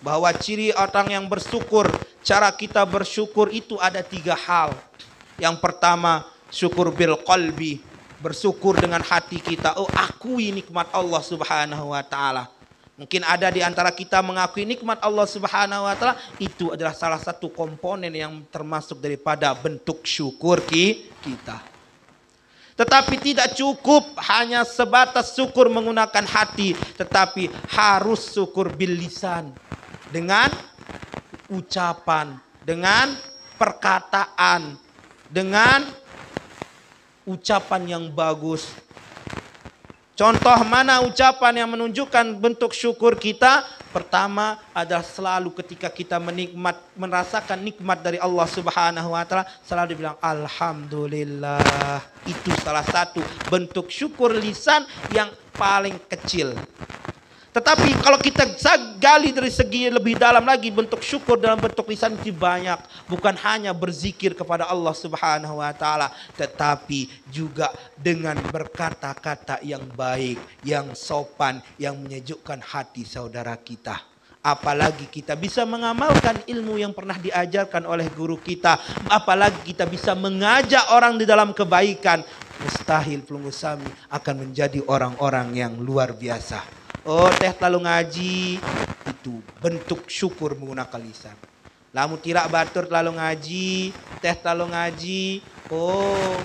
bahwa ciri orang yang bersyukur, cara kita bersyukur itu ada 3 hal. Yang pertama, syukur bil qalbi, bersyukur dengan hati kita. Oh, akui nikmat Allah Subhanahu wa taala. Mungkin ada di antara kita mengakui nikmat Allah Subhanahu wa taala, itu adalah salah satu komponen yang termasuk daripada bentuk syukur kita. Tetapi tidak cukup hanya sebatas syukur menggunakan hati, tetapi harus syukur bil lisan, dengan ucapan, dengan perkataan, dengan ucapan yang bagus. Contoh mana ucapan yang menunjukkan bentuk syukur kita? Pertama adalah selalu ketika kita merasakan nikmat dari Allah Subhanahu wa taala, selalu bilang alhamdulillah. Itu salah satu bentuk syukur lisan yang paling kecil. Tetapi kalau kita gali dari segi lebih dalam lagi, bentuk syukur dalam bentuk lisan itu banyak. Bukan hanya berzikir kepada Allah Subhanahu wa taala, tetapi juga dengan berkata-kata yang baik, yang sopan, yang menyejukkan hati saudara kita. Apalagi kita bisa mengamalkan ilmu yang pernah diajarkan oleh guru kita. Apalagi kita bisa mengajak orang di dalam kebaikan. Mustahil Pelunggu Sami akan menjadi orang-orang yang luar biasa. Oh, teh lalu ngaji, itu bentuk syukur menggunakan lisan. Lamu tirak batur lalu ngaji, teh lalu ngaji. Oh,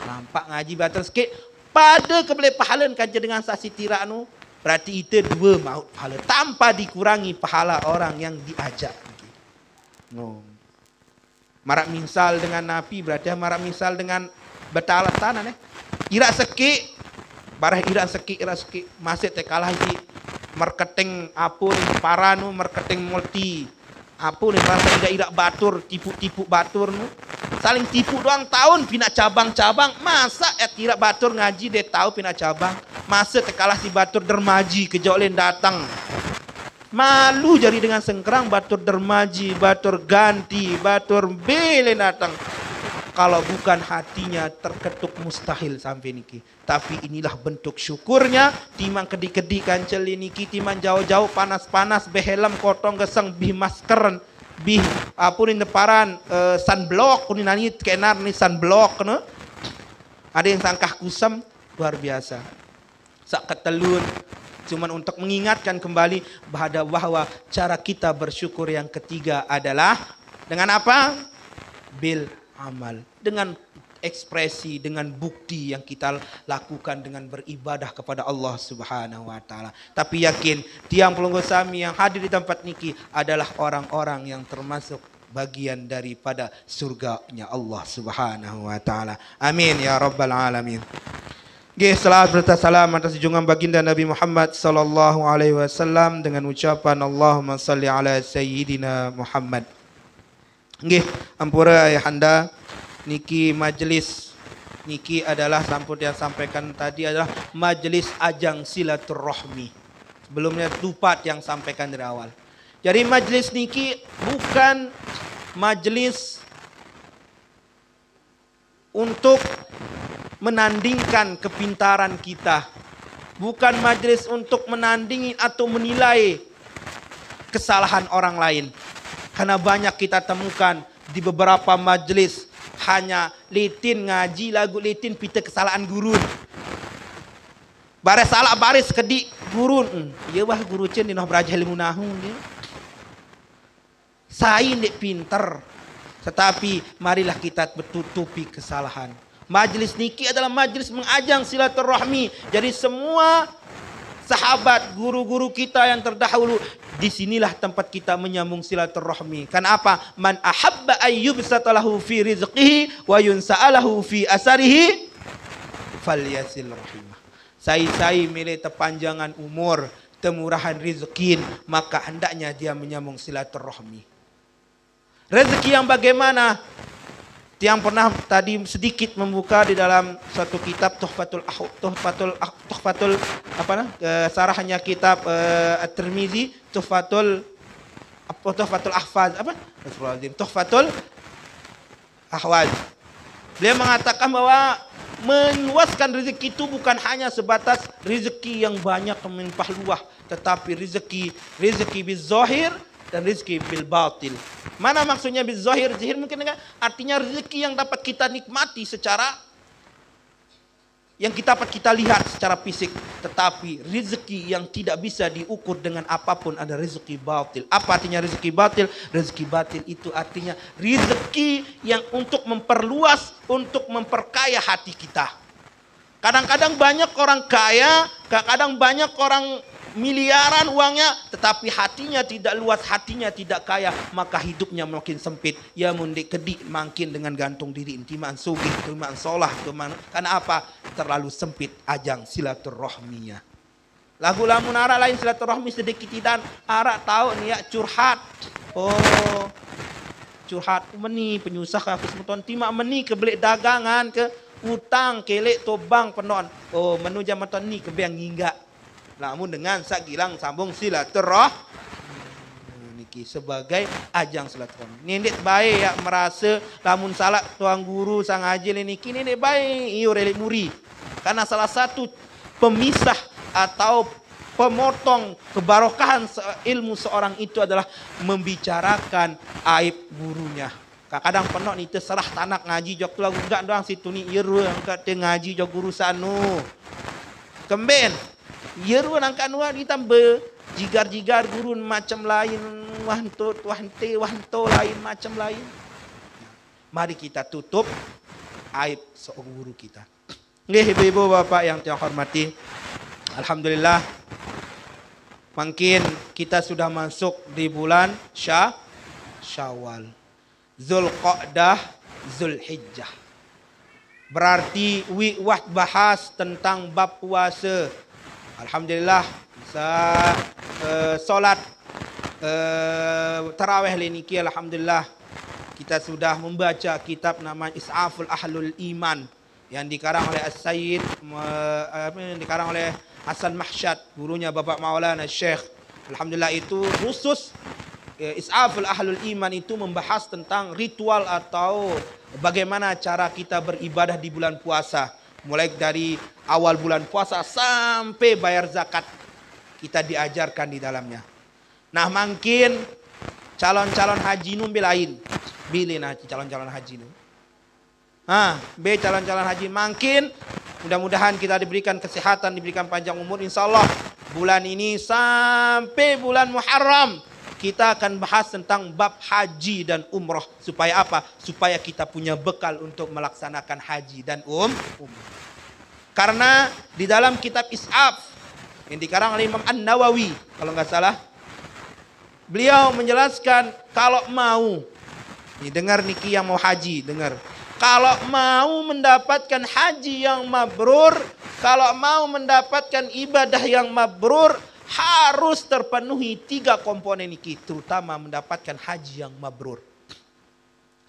nampak ngaji batur sikit. Pada kebelah pahala kaja dengan saksi tirak nu, berarti itu 2 maut pahala tanpa dikurangi pahala orang yang diajak. No. Marak misal dengan Nabi berarti marak misal dengan betalah tanah Irak sikit. Barah irak sekik masih tekalah di marketing apa ni paranu marketing multi apa ni rasa irak batur tipu batur nu saling tipu doang tahun pina cabang-cabang masa irak batur ngaji dia tahu pina cabang masa tekalah si batur dermaji kejolen datang malu jadi dengan sengkerang batur dermaji batur ganti batur belen datang. Kalau bukan hatinya terketuk mustahil sampai niki. Tapi inilah bentuk syukurnya. Timang kedi-kedi kancel niki. Timang jauh-jauh panas-panas. Behelm kotong geseng. Bih maskeren. Bih apun deparan sunblock. Kunin nani kenar ni sunblock. No? Ada yang sangkah kusam. Luar biasa. Sak ketelun. Cuman untuk mengingatkan kembali bahwa cara kita bersyukur yang ketiga adalah dengan apa? Bil amal, dengan ekspresi, dengan bukti yang kita lakukan dengan beribadah kepada Allah Subhanahu wa taala. Tapi yakin tiang Pelunggu Sami yang hadir di tempat niki adalah orang-orang yang termasuk bagian daripada surganya Allah Subhanahu wa taala. Amin ya rabbal alamin. Salat serta salam atas junjungan baginda Nabi Muhammad sallallahu alaihi wasallam dengan ucapan Allahumma salli ala sayyidina Muhammad. Nggih, ampura ayahanda, niki majelis niki adalah sampun yang sampaikan tadi adalah majelis ajang silaturahmi. Sebelumnya dupat yang sampaikan dari awal. Jadi majelis niki bukan majelis untuk menandingkan kepintaran kita. Bukan majelis untuk menandingi atau menilai kesalahan orang lain. Karena banyak kita temukan di beberapa majelis hanya litin ngaji lagu litin pita kesalahan gurun. Baris salah baris kedik gurun. Ya wah guru cen di noh beraja ilmu nahu dia. Sain dek pinter. Tetapi marilah kita bertutupi kesalahan. Majelis niki adalah majelis mengajang silaturahmi. Jadi semua sahabat, guru-guru kita yang terdahulu, disinilah tempat kita menyambung silaturahmi. Karena apa? Man ahabba ayyubsatalahu fi rizqihi wa yunsa'alahu fi asarihi falyasil rahimah. Sai-sai milih tepanjangan umur, temurahan rezeki, maka hendaknya dia menyambung silaturahmi. Rezeki yang bagaimana? Yang pernah tadi sedikit membuka di dalam suatu kitab Tuhfatul sarahnya kitab At-Tirmizi Tuhfatul Ahfaz Tuhfatul Ahwaz. Beliau mengatakan bahwa Meluaskan rezeki itu bukan hanya sebatas rezeki yang banyak melimpah luah, tetapi rezeki bil zahir dan rezeki bil batil. Mana maksudnya bil zahir? Zahir mungkin artinya rezeki yang dapat kita nikmati secara yang dapat kita lihat secara fisik, tetapi rezeki yang tidak bisa diukur dengan apapun ada rezeki batil. Apa artinya rezeki batil? Rezeki batil itu artinya rezeki yang untuk memperluas, untuk memperkaya hati kita. Kadang-kadang banyak orang kaya, kadang-kadang banyak orang miliaran uangnya, tetapi hatinya tidak luas, hatinya tidak kaya, maka hidupnya makin sempit. Ya mundik kedik makin dengan gantung diri, intiman sugih, intiman solah, karena apa? Terlalu sempit ajang silaturahminya. Lagu lamun arak lain silaturahmi sedikit dan arak tahu nih ya curhat. Oh, curhat meni penyusah aku semeton timak meni ke belik dagangan ke utang kelek tobang penon. Oh, menu jaman ton ni ke beang hingga. Namun dengan sagilang sambung silaturahmi niki sebagai ajang silaturahmi. Nindek baik ya merasa lamun salah tuang guru sang haji niki nindek baik iyo relik muri. Karena salah satu pemisah atau pemotong kebarokahan ilmu seorang itu adalah membicarakan aib gurunya. Kadang penok ni terserah tanak ngaji jok tu lagu enggak doang situ ni ieu angkat ngaji jok guru sanu. Kemben yeru angkat nuah ditambah jigar-jigar gurun macam lain wanto lain macam lain. Mari kita tutup aib seorang guru kita. Nggih ibu-ibu bapak yang saya hormati, alhamdulillah mungkin kita sudah masuk di bulan Syawal, Zulqa'dah, Zulhijjah. Berarti wiwah bahas tentang bab puasa. Alhamdulillah bisa solat tarawih niki alhamdulillah kita sudah membaca kitab nama Is'aful Ahlul Iman yang dikarang oleh As-Sayyid yang dikarang oleh Hasan Mahsyad, gurunya Bapak Maulana Syekh. Alhamdulillah itu khusus Is'aful Ahlul Iman itu membahas tentang ritual atau bagaimana cara kita beribadah di bulan puasa. Mulai dari awal bulan puasa sampai bayar zakat kita diajarkan di dalamnya. Nah mungkin calon-calon haji nu lain. Bilin calon-calon haji nu. Calon-calon haji mungkin mudah-mudahan kita diberikan kesehatan, diberikan panjang umur. InsyaAllah bulan ini sampai bulan Muharram kita akan bahas tentang bab haji dan umroh. Supaya apa? Supaya kita punya bekal untuk melaksanakan haji dan umroh. Karena di dalam kitab Is'af yang dikarang oleh Imam An-Nawawi, kalau nggak salah, beliau menjelaskan kalau mau, nih dengar niki yang mau haji, dengar. Kalau mau mendapatkan haji yang mabrur, kalau mau mendapatkan ibadah yang mabrur, harus terpenuhi 3 komponen niki, terutama mendapatkan haji yang mabrur.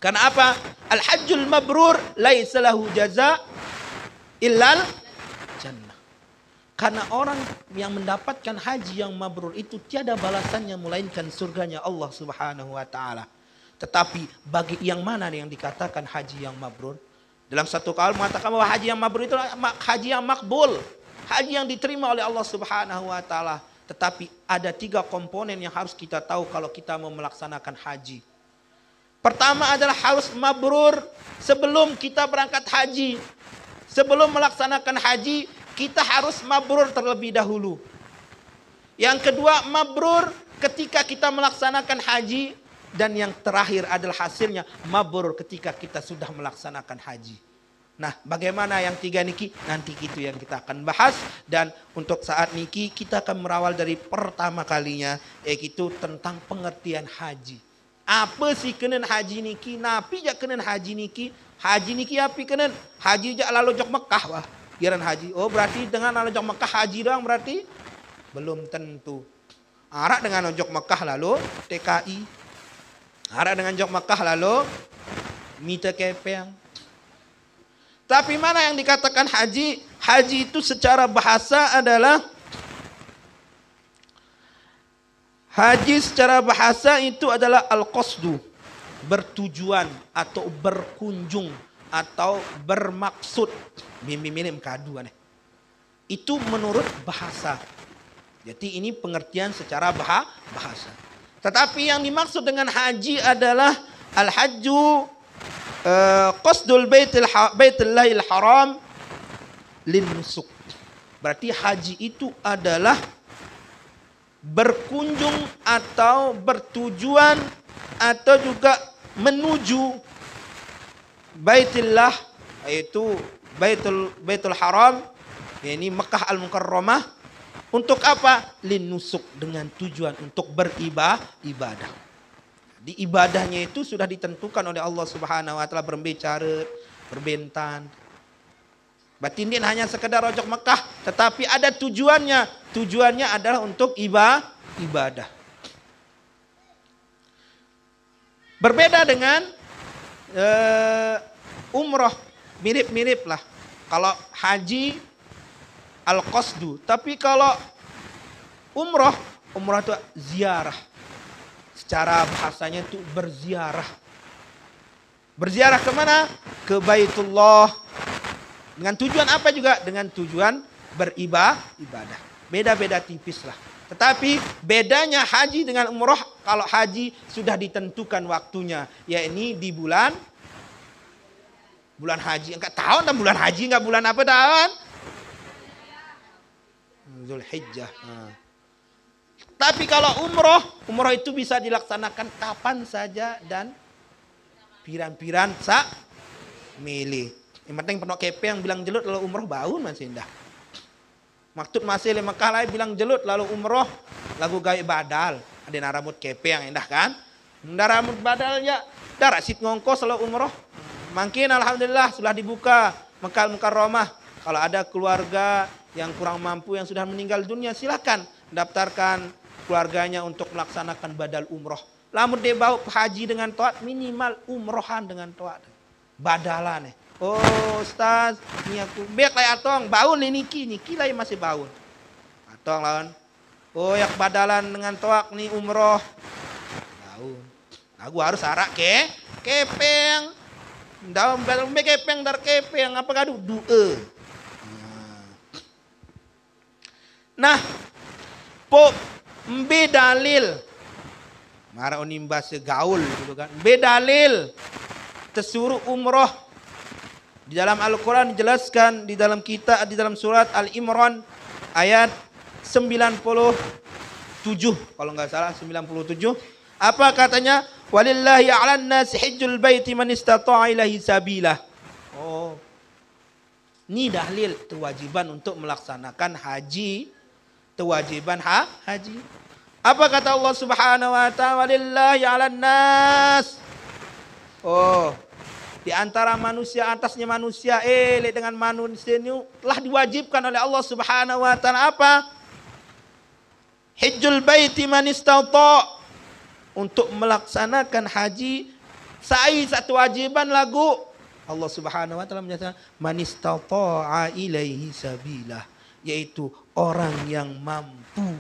Karena apa? Al-hajjul mabrur laisa lahu jaza illal jannah. Karena orang yang mendapatkan haji yang mabrur itu tiada balasannya melainkan surganya Allah Subhanahu wa taala. Tetapi bagi yang mana yang dikatakan haji yang mabrur? Dalam satu kaul mengatakan bahwa haji yang mabrur itu haji yang makbul, haji yang diterima oleh Allah Subhanahu wa taala. Tetapi ada 3 komponen yang harus kita tahu kalau kita mau melaksanakan haji. Pertama adalah harus mabrur sebelum kita berangkat haji. Sebelum melaksanakan haji, kita harus mabrur terlebih dahulu. Yang kedua, mabrur ketika kita melaksanakan haji. Dan yang terakhir adalah hasilnya mabrur ketika kita sudah melaksanakan haji. Nah, bagaimana yang 3 niki? Nanti itu yang kita akan bahas. Dan untuk saat niki kita akan merawal dari pertama kalinya, yaitu tentang pengertian haji. Apa sih kenen haji niki? Napi jak kenen haji niki? Haji niki apa kenen? Haji jak lalu jok Mekah wah. Giran haji. Oh berarti dengan lalu jok Mekah haji doang berarti? Belum tentu. Arak dengan jok Mekah lalu TKI. Arak dengan jok Mekah lalu mita kepeng. Tapi mana yang dikatakan haji? Haji itu secara bahasa adalah al-qasdu, bertujuan atau berkunjung atau bermaksud. Mimim kadu aneh. Itu menurut bahasa. Jadi ini pengertian secara bahasa. Tetapi yang dimaksud dengan haji adalah al-hajju qasdul baitullahil haram lin nusuk. Berarti haji itu adalah berkunjung atau bertujuan atau juga menuju Baitullah, yaitu Baitul Haram, yakni Mekah Al-Mukarramah. Untuk apa? Linusuk, dengan tujuan untuk beribadah. Di ibadahnya itu sudah ditentukan oleh Allah Subhanahu wa taala, berbicara, berbentan. Berarti ini hanya sekedar rojok Mekah, tetapi ada tujuannya. Tujuannya adalah untuk ibadah. Berbeda dengan umroh, mirip-mirip lah. Kalau haji al-qasdu, tapi kalau umroh itu ziarah. Secara bahasanya itu berziarah. Berziarah kemana? Ke Baitullah. Dengan tujuan apa juga? Dengan tujuan beribadah. Beda-beda tipis lah. Tetapi bedanya haji dengan umroh, kalau haji sudah ditentukan waktunya, yakni di bulan haji. Enggak tahun dan bulan haji, enggak bulan apa tahun? Zulhijjah. Tapi kalau umroh itu bisa dilaksanakan kapan saja dan piran-piran milih. Yang penting penuh kepe yang bilang jelut lalu umroh baun masih indah. Maksud masih di Mekah lain bilang jelut lalu umroh lagu gawe badal. Ada rambut kepe yang indah kan? Nda rambut badal ya. Dah rasid ngongkos lalu umroh. Makin alhamdulillah sudah dibuka Mekah Mukarramah. Kalau ada keluarga yang kurang mampu yang sudah meninggal dunia, silakan daftarkan keluarganya untuk melaksanakan badal umroh. Lamun dia bawa haji dengan toat, minimal umrohan dengan toat. Badalan nih. Oh Ustaz, ini aku bek lah atong, baun nih niki lah masih baun. Atong lawan. Oh yak badalan dengan toak nih umroh. Baun. Aku harus arak kepeng. Dalam kepeng dar kepeng apa kadu due. Nah, bedalil. Mara onimba segaul gitu kan. Bedalil tersuruh umroh. Di dalam Al-Quran dijelaskan di dalam surat Al-Imran ayat 97 kalau nggak salah 97. Apa katanya? Walillahi 'alan nasi hajjul baiti man istata'a ilaihi sabila. Oh. Ini dalil kewajiban untuk melaksanakan haji. Kewajiban haji. Apa kata Allah Subhanahu wa taala? Walillahi 'alan nas. Oh. Di antara manusia, atasnya manusia, dengan manusia ini telah diwajibkan oleh Allah Subhanahu wa taala apa? Hajjul baiti man istata', untuk melaksanakan haji. Satu wajiban lagu Allah Subhanahu wa taala menyatakan man istata'a ilaihi sabila, yaitu orang yang mampu.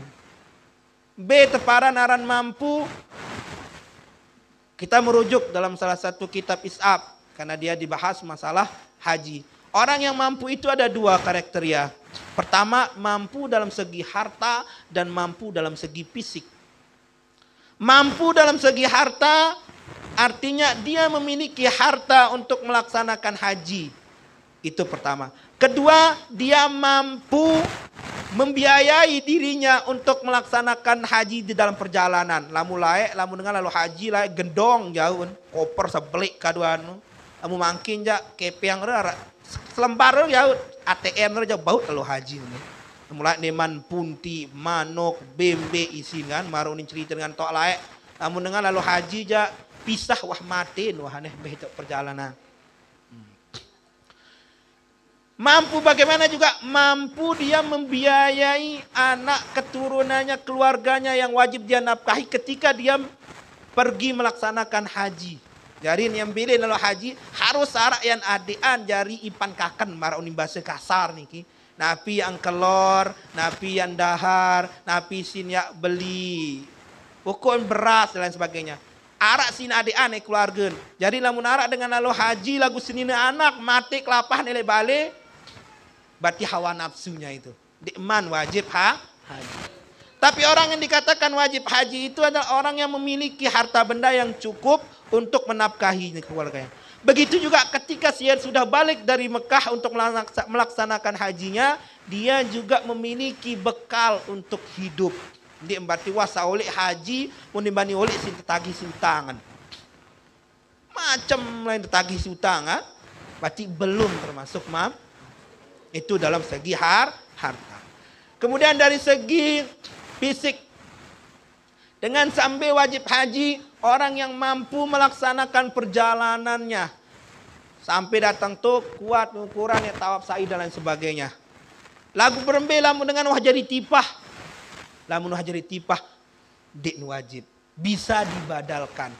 Teparan aran mampu. Kita merujuk dalam salah satu kitab Is'ab. Karena dia dibahas masalah haji. Orang yang mampu itu ada dua kriteria. Pertama, mampu dalam segi harta dan mampu dalam segi fisik. Mampu dalam segi harta artinya dia memiliki harta untuk melaksanakan haji. Itu pertama. Kedua, dia mampu membiayai dirinya untuk melaksanakan haji di dalam perjalanan. Lamun dengan lalu haji lae gendong jauh, koper sebelik kaduan. Kamu makin ja kepiang rara selembar ya ATM jauh baut kalau haji ini. Mulai neman punti, manok, bembe isi kan marunin cerita dengan tok laek. Namun dengan lalu haji ja pisah wah matin wah aneh begitu perjalanan. Mampu bagaimana juga mampu dia membiayai anak keturunannya, keluarganya yang wajib dia nafkahi ketika dia pergi melaksanakan haji. Jadi yang pilih lalu haji harus sarak yang adean jari ipan kaken marah unimbase kasar niki. Napi yang kelor, napi yang dahar, napi sin ya beli. Pokok beras dan lain sebagainya. Arak sini adik aneh keluarga. Jadi lamun arak dengan lalu haji lagu senina anak mati kelapah nilai balik. Berarti hawa nafsunya itu. Diman wajib haji. Tapi orang yang dikatakan wajib haji itu adalah orang yang memiliki harta benda yang cukup untuk menafkahi keluarganya. Begitu juga ketika dia sudah balik dari Mekah untuk melaksanakan hajinya, dia juga memiliki bekal untuk hidup. Dia berarti wasa oleh haji, munibani oleh sin tagih sutangan. Macam lain tagih sutangan, berarti belum termasuk itu dalam segi harta. Kemudian dari segi fisik, dengan sampai wajib haji, orang yang mampu melaksanakan perjalanannya sampai datang tuh kuat ukurannya tawaf sa'i dan lain sebagainya. Lagu berembe lamun dengan wah jadi tipah. Lamun wah jadi tipah dik wajib bisa dibadalkan.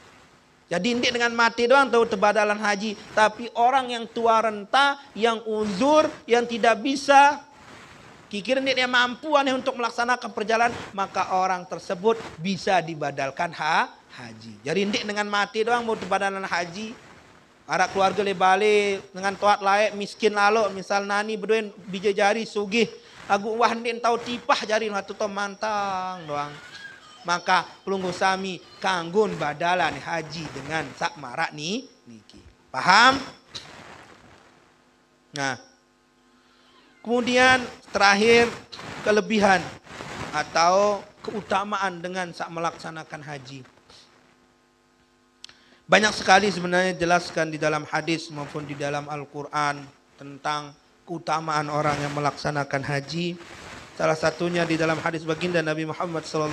Jadi indik dengan mati doang tahu terbadalan haji, tapi orang yang tua renta, yang uzur, yang tidak bisa kikir dia mampu aneh untuk melaksanakan perjalanan, maka orang tersebut bisa dibadalkan haji. Jadi indik dengan mati doang mau terbadalan haji. Arak keluarga le balik dengan toat layak miskin lalu misal nani berduin bija jari sugih lagu wah ndin tahu tipah jari waktu to mantang doang. Maka pelunggu sami kanggun badalan haji dengan sak marak niki. Paham? Nah. Kemudian terakhir kelebihan atau keutamaan dengan sak melaksanakan haji. Banyak sekali sebenarnya jelaskan di dalam hadis maupun di dalam Al-Quran tentang keutamaan orang yang melaksanakan haji. Salah satunya di dalam hadis baginda Nabi Muhammad SAW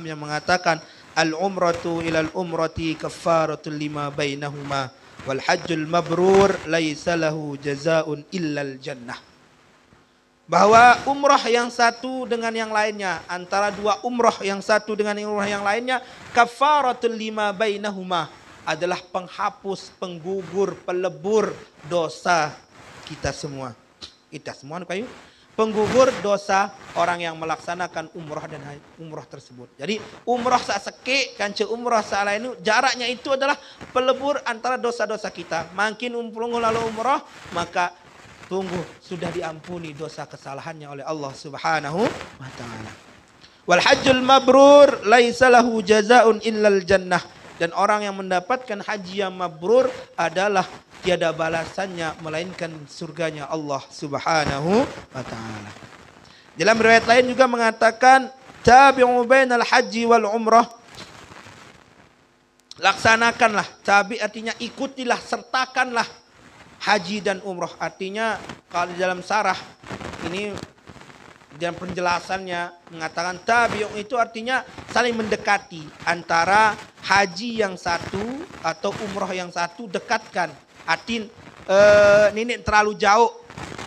yang mengatakan al-umratu ilal umrati kaffaratul lima bainahuma wal hajjul mabrur laisa lahu jazaun illal jannah. Bahwa umrah yang satu dengan yang lainnya, antara dua umrah yang satu dengan umrah yang lainnya, kafaratul lima bainahuma, adalah penghapus, penggugur, pelebur dosa kita semua. Kita semua kayu penggugur dosa orang yang melaksanakan umrah dan umrah tersebut. Jadi umrah saseke kanca umrah salain jaraknya itu adalah pelebur antara dosa-dosa kita. Makin lalu umrah maka tunggu sudah diampuni dosa kesalahannya oleh Allah Subhanahu wa taala. Wal hajjul mabrur laisa lahu jazaun illal jannah, dan orang yang mendapatkan haji yang mabrur adalah tiada balasannya melainkan surganya Allah Subhanahu wa taala. Dalam riwayat lain juga mengatakan tabi'u bainal haji wal umrah. Laksanakanlah, tabi artinya ikutilah, sertakanlah haji dan umrah. Artinya kalau di dalam sarah ini dalam penjelasannya mengatakan tabi'u itu artinya saling mendekati antara haji yang satu atau umrah yang satu, dekatkan. Artin ini terlalu jauh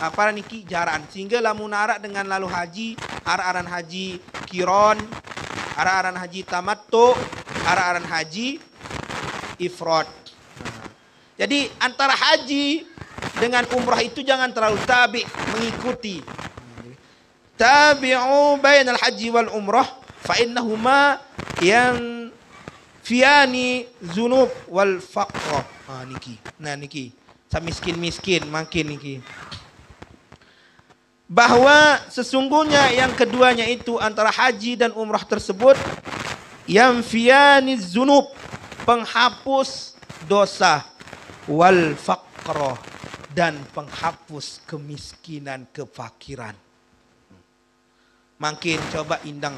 apa niki jaran sehingga lamun arak dengan lalu haji, aran haji kiron, aran haji tamattu, aran haji ifrad. Jadi antara haji dengan umrah itu jangan terlalu tabi, mengikuti. Tabi'u bainal haji wal umrah fa innahuma yang fiani zunub wal faqr. Niki. Nah niki. Sa miskin-miskin makin niki. Bahwa sesungguhnya yang keduanya itu antara haji dan umrah tersebut yang fiani zunub, penghapus dosa, wal faqra, dan penghapus kemiskinan, kefakiran. Makin coba indang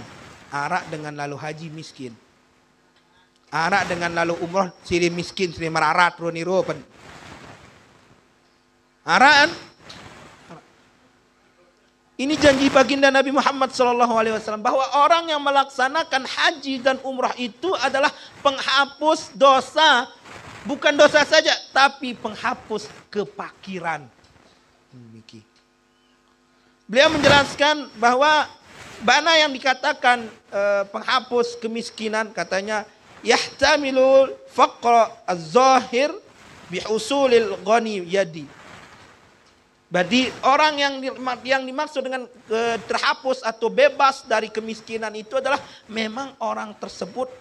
arak dengan lalu haji miskin, arak dengan lalu umrah siri miskin, siri merarat roniru pen arakan. Ini janji baginda Nabi Muhammad SAW bahwa orang yang melaksanakan haji dan umrah itu adalah penghapus dosa. Bukan dosa saja, tapi penghapus kefakiran. Beliau menjelaskan bahwa mana yang dikatakan penghapus kemiskinan, katanya yahtamilul faqra az-zahir bihusulil ghani yadi. Berarti orang yang dimaksud dengan terhapus atau bebas dari kemiskinan itu adalah memang orang tersebut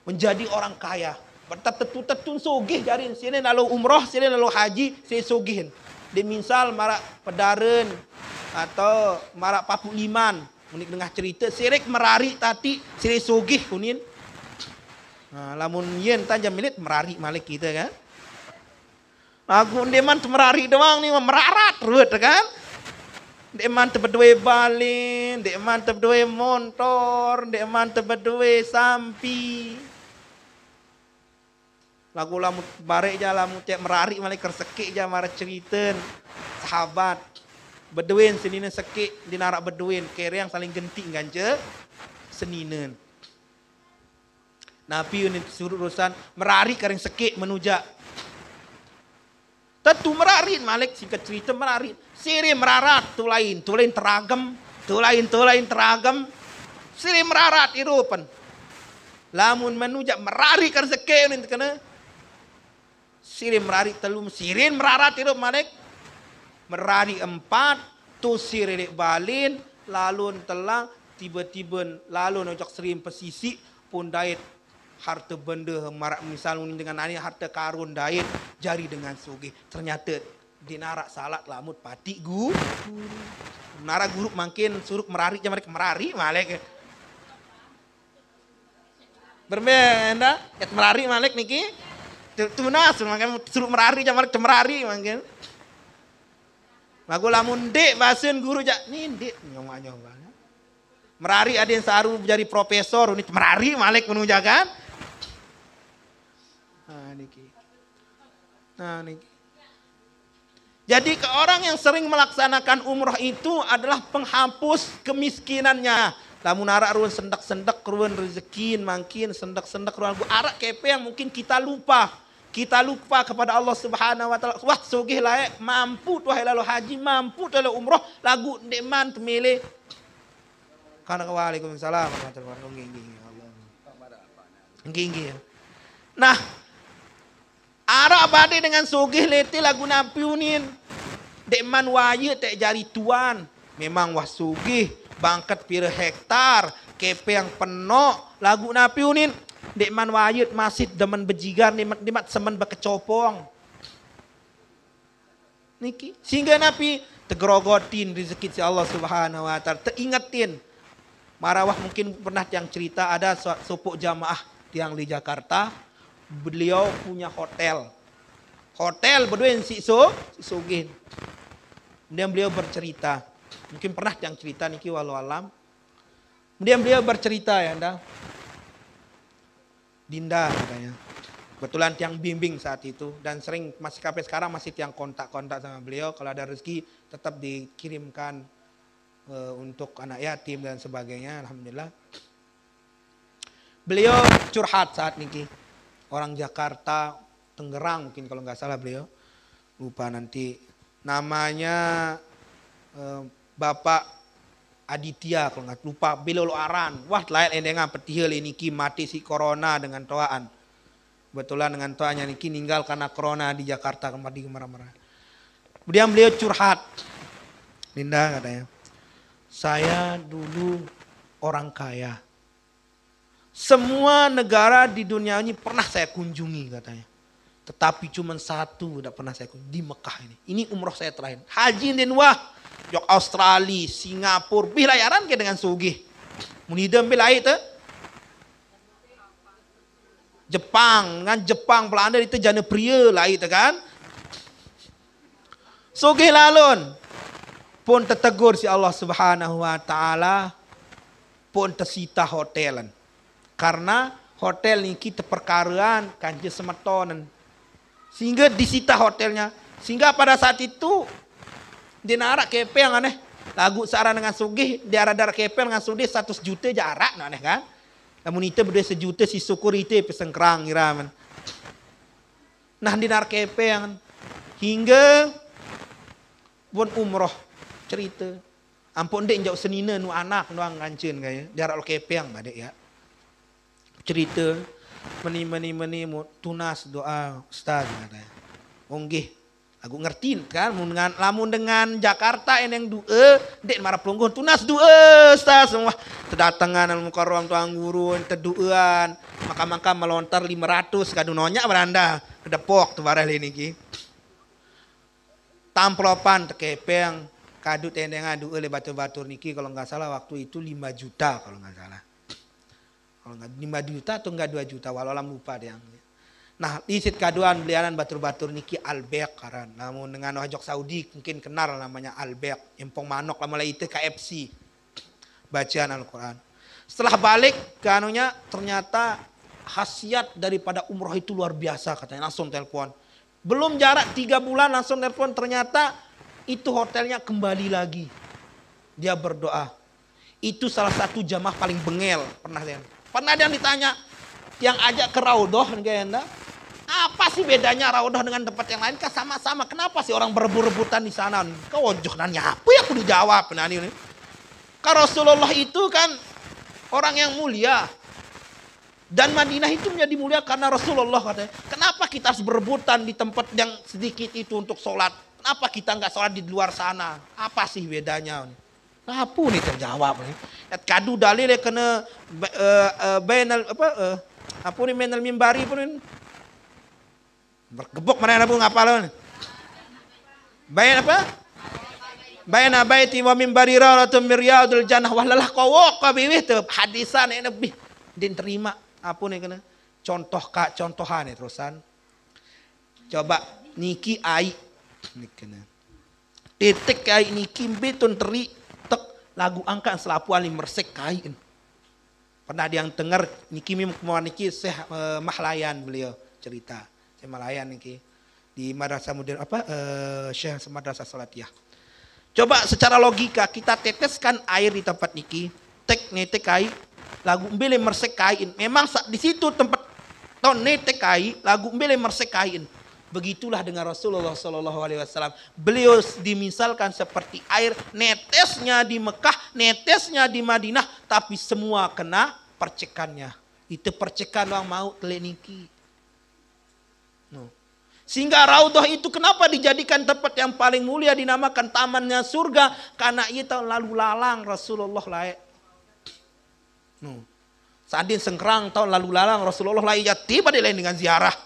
menjadi orang kaya. Bertetun sogih jarin sini lalu umroh, sini lalu haji, sini sogihin. Di misal marak pedaren atau marak papu liman, unik dengar cerita sirik merari tati sini sogih kunin. Nah, lamun yen tanjam milit merari malik kita kan. Aku deman merari doang nih merarat ruwet kan. Deman tebedue balin, deman tebedue motor, deman tebedue sampi. Lagu lamu barek ja lamu cek merari malik kersekik ja marah ceriten sahabat beduin seninen sekik dinarak beduin kere yang saling genting ganje seninen. Nabi unit suruh urusan merari karing sekik menujak. Tentu merarit malik singkat cerita merarit. Siri merarat tu lain teragam, tu lain teragam. Siri merarat irupan. Lamun menujak merari karing sekik unit kena. Siri merari telum sirin merarat irup malik. Merari 4 tu siri balin lalu telang tiba-tiba lalu nojak serim pesisi pun dait harta benda marak misal dengan ani harta karun dait jari dengan sugih ternyata dinarak salat lamut pati narak guru makin suruh merari jam merari malik berbeda et merari malik niki tunas makan suruh merari jam merari makin lagu lamun dek basen guru jak ni dek nyoba merari ada yang saru jadi profesor ini merari malik menujakan. Nah, niki. Jadi ke orang yang sering melaksanakan umroh itu adalah penghapus kemiskinannya. Lamun arak ruan sendak-sendak ruan rezeki makin sendak-sendak ruan arak kepe yang mungkin kita lupa. Kita lupa kepada Allah Subhanahu wa taala. Wah, sugih layak mampu tuh lalu haji, mampu tuh lalu umroh, lagu deman temile. Karena waalaikumsalam warahmatullahi wabarakatuh. Nah, arak bade dengan sugih lete lagu napiunin. Deman waya tak jari tuan. Memang wah sugih bangkat pira hektar, kepe yang penuh lagu napiunin. Deman wayut masih demen bejigar nimat semen bekecopong. Niki sehingga napi tegerogotin rezeki si Allah Subhanahu wa taala teringetin. Marawah mungkin pernah yang cerita ada sopok jamaah yang di Jakarta, beliau punya hotel. Hotel berdua si sugih. Kemudian beliau bercerita, mungkin pernah yang cerita niki walau alam. Kemudian beliau bercerita ya anda. Dinda katanya. Kebetulan tiang bimbing saat itu dan sering masih sampai sekarang masih tiang kontak-kontak sama beliau kalau ada rezeki tetap dikirimkan untuk anak yatim dan sebagainya. Alhamdulillah. Beliau curhat saat niki. Orang Jakarta, Tangerang mungkin kalau nggak salah beliau. Lupa nanti namanya Bapak Aditya kalau nggak lupa Bilol Aran. Wah lain endengan petihel ini ki mati si corona dengan toaan. Kebetulan dengan toanya niki ninggal karena corona di Jakarta kemarin marah-marah. Kemudian beliau curhat. Linda katanya. Saya dulu orang kaya. Semua negara di dunia ini pernah saya kunjungi katanya. Tetapi cuma satu tidak pernah saya kunjungi di Mekah ini. Ini umroh saya terakhir. Haji dan wah. Jok Australia, Singapura, bilayaran ke dengan sugih. Munidam bilai itu. Jepang, kan Jepang, Belanda itu jana pria lah itu kan. Sugih lalun. Pun tertegur si Allah Subhanahu wa taala pun tersita hotelan. Karena hotel ni kita perkaraan kanje semetonan. Sehingga disita hotelnya. Sehingga pada saat itu dinarak kepe yang aneh. Lagu searah dengan sugih, diarah-darah kepe dengan sugih 100 juta jarak aneh kan. Namun itu berdua 1 juta si syukur itu pesengkerang iraman. Nah dinarak kepe yang hingga pun umroh cerita. Ampun dek jauh senina nu anak nu ngancen kaya. Diarah kepe yang badek ya. Cerita meni tunas doa ustaz katanya. Onggih aku ngerti kan lamun dengan Jakarta yang dua dek marah pelungguh tunas dua ustaz semua kedatangan al mukarram tuang guru teduan maka melontar 500 kadu nonyak beranda kedepok tu barang ini ki. Tamplopan tekepeng kadu tendeng adu oleh batur-batur niki kalau nggak salah waktu itu 5 juta kalau nggak salah. Kalau nggak 5 juta atau nggak 2 juta walau alam lupa deh. Nah, isit kaduan belianan batur-batur niki Albek karan. Namun dengan ojok Saudi mungkin kenal namanya Albek. Empong manok lama itu KFC. Bacaan Al-Quran. Setelah balik ke anunya ternyata khasiat daripada umroh itu luar biasa katanya. Langsung telepon. Belum jarak 3 bulan langsung telepon ternyata itu hotelnya kembali lagi. Dia berdoa. Itu salah satu jamaah paling bengel. Pernah ada yang ditanya. Yang ajak ke Raudhah kayaknya. Apa sih bedanya Raudhah dengan tempat yang lain? Kan sama-sama. Kenapa sih orang berebut-rebutan di sana? Kau ojoh nanya apa ya aku dijawab. Karena Rasulullah itu kan orang yang mulia. Dan Madinah itu menjadi mulia karena Rasulullah katanya. Kenapa kita harus berebutan di tempat yang sedikit itu untuk sholat? Kenapa kita nggak sholat di luar sana? Apa sih bedanya? Apa nih terjawab nih? Kadu dalil kena bainal apa nih menal mimbari pun bergebuk mana pun ngapal. Bain apa? Bain baiti wa mimbari rawatun min riyadil jannah wallalah qawaq biwih tu hadisan ini lebih din terima apa nih kena contohan nih terusan. Coba niki ai nih kena. Titik ai niki betun teri tek lagu angkat selapuan mersek kain. Pernah ada yang dengar niki niki Syekh Mahlayan beliau cerita. Syekh Mahlayan niki di madrasah modern Syekh Madrasah Salatiyah. Coba secara logika kita teteskan air di tempat niki, netek kai, lagu mbele mersek kain. Memang di situ tempat tahun netek kai, lagu mbele mersek kain. Begitulah dengan Rasulullah Sallallahu Alaihi Wasallam. Beliau dimisalkan seperti air, netesnya di Mekah, netesnya di Madinah, tapi semua kena percikannya. Itu percikan orang mau teleniki. Sehingga Raudhah itu kenapa dijadikan tempat yang paling mulia dinamakan tamannya surga? Karena ia tahun lalu lalang Rasulullah layak. Sadin sengkrang tahun lalu lalang Rasulullah layak tiba dia lain dengan ziarah.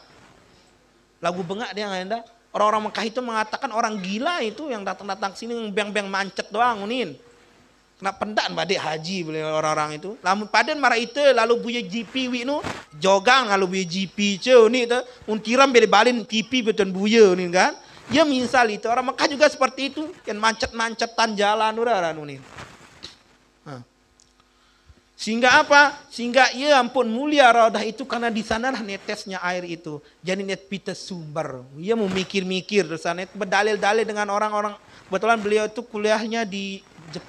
Lagu bengak dia nggak. Orang-orang Mekah itu mengatakan orang gila itu yang datang-datang sini beng-beng mancet doang unin. Kena pendaan badek haji beliau orang-orang itu. Lamun paden marah itu lalu buya GP wi nu jogang lalu buya GP ce ni tu untiram beli balin TV beton buya ni kan. Ya misal itu orang Mekah juga seperti itu kan mancet-mancetan jalan udah ni. Sehingga apa? Sehingga ya ampun mulia Raudhah itu karena di sanalah netesnya air itu. Jadi net pita sumber. Ia mau mikir-mikir di sana berdalil-dalil dengan orang-orang. Kebetulan beliau itu kuliahnya di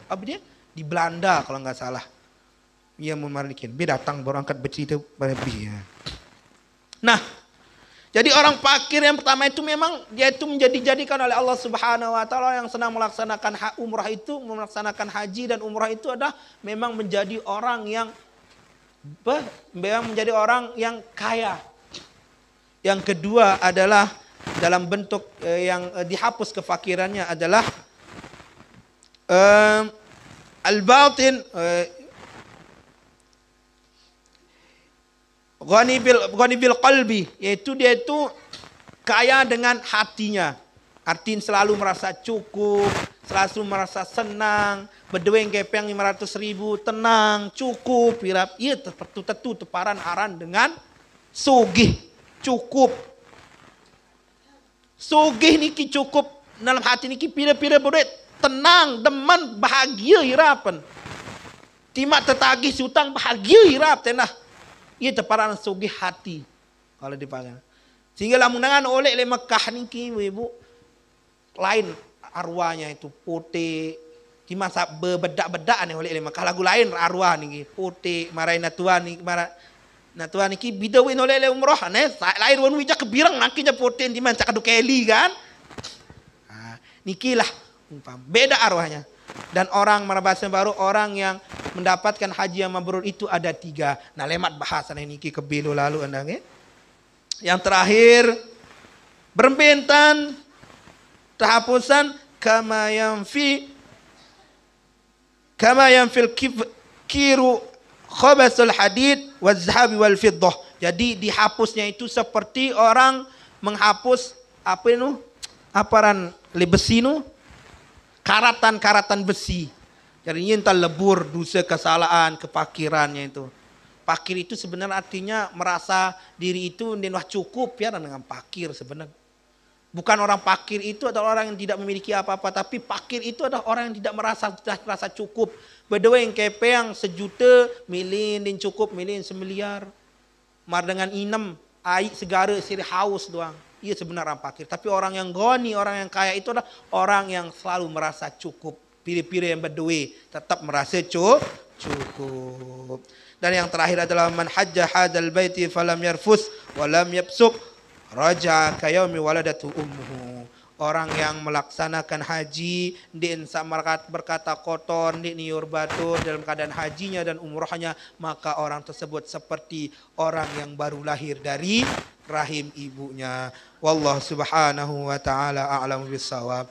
apa dia? Di Belanda kalau nggak salah. Ia memarikin. Dia datang baru angkat bercerita lebih. Ya. Nah, jadi orang fakir yang pertama itu memang dia itu menjadikan oleh Allah Subhanahu Wa Taala yang senang melaksanakan umrah itu, melaksanakan haji dan umrah itu adalah memang menjadi orang yang memang menjadi orang yang kaya. Yang kedua adalah dalam bentuk yang dihapus kefakirannya adalah al-batin ghani bil qalbi, yaitu dia itu kaya dengan hatinya. Artinya selalu merasa cukup, selalu merasa senang, bedeweng kepeng 500.000 tenang, cukup, irap. Iya tetu teparan aran dengan sugih, cukup. Sugih niki cukup dalam hati niki pira-pira beduit. Tenang, demen, bahagia hirapan. Timak tetagih sutang bahagia hirap tenah. Ia teparan sugih hati. Kalau dipanggil. Sehingga lamunangan oleh Mekah niki ibu lain arwahnya itu putih. Di masa bebedak-bedak nih oleh Mekah lagu lain arwah niki putih marai natuan niki natuan niki bidawin oleh umroh nih lain wan wijak kebirang nakinya putih di mana cakadu keli kan. Niki lah beda arwahnya. Dan orang marabasa baru orang yang mendapatkan haji yang mabrur itu ada 3. Nah lemat bahasan ini kebilu lalu anda nge. Yang terakhir berbentan tahapusan kama yang fil kiru khabasul hadid waz-zahabi wal fiddah. Jadi dihapusnya itu seperti orang menghapus apa itu? Aparan besi itu? Karatan-karatan besi. Jadi ini entah lebur, dosa, kesalahan, kepakirannya itu. Pakir itu sebenarnya artinya merasa diri itu wah cukup ya dengan pakir sebenarnya. Bukan orang pakir itu adalah orang yang tidak memiliki apa-apa, tapi pakir itu adalah orang yang tidak merasa cukup. Beda yang kepeng 1 juta, milin din cukup, milin 1 miliar. Mar dengan inem, air segara siri haus doang. Ia sebenarnya orang pakir. Tapi orang yang goni, orang yang kaya itu adalah orang yang selalu merasa cukup. Piri-piri yang berdua tetap merasa cukup. Dan yang terakhir adalah man hajja hadzal baiti falam yarfus wa lam yabsuq raja'a ka yaumi waladatu ummuhu. Orang yang melaksanakan haji din samarkat berkata kotor din niur batur dalam keadaan hajinya dan umrohnya, maka orang tersebut seperti orang yang baru lahir dari rahim ibunya. Wallahu subhanahu wa ta'ala a'lamu bissawab.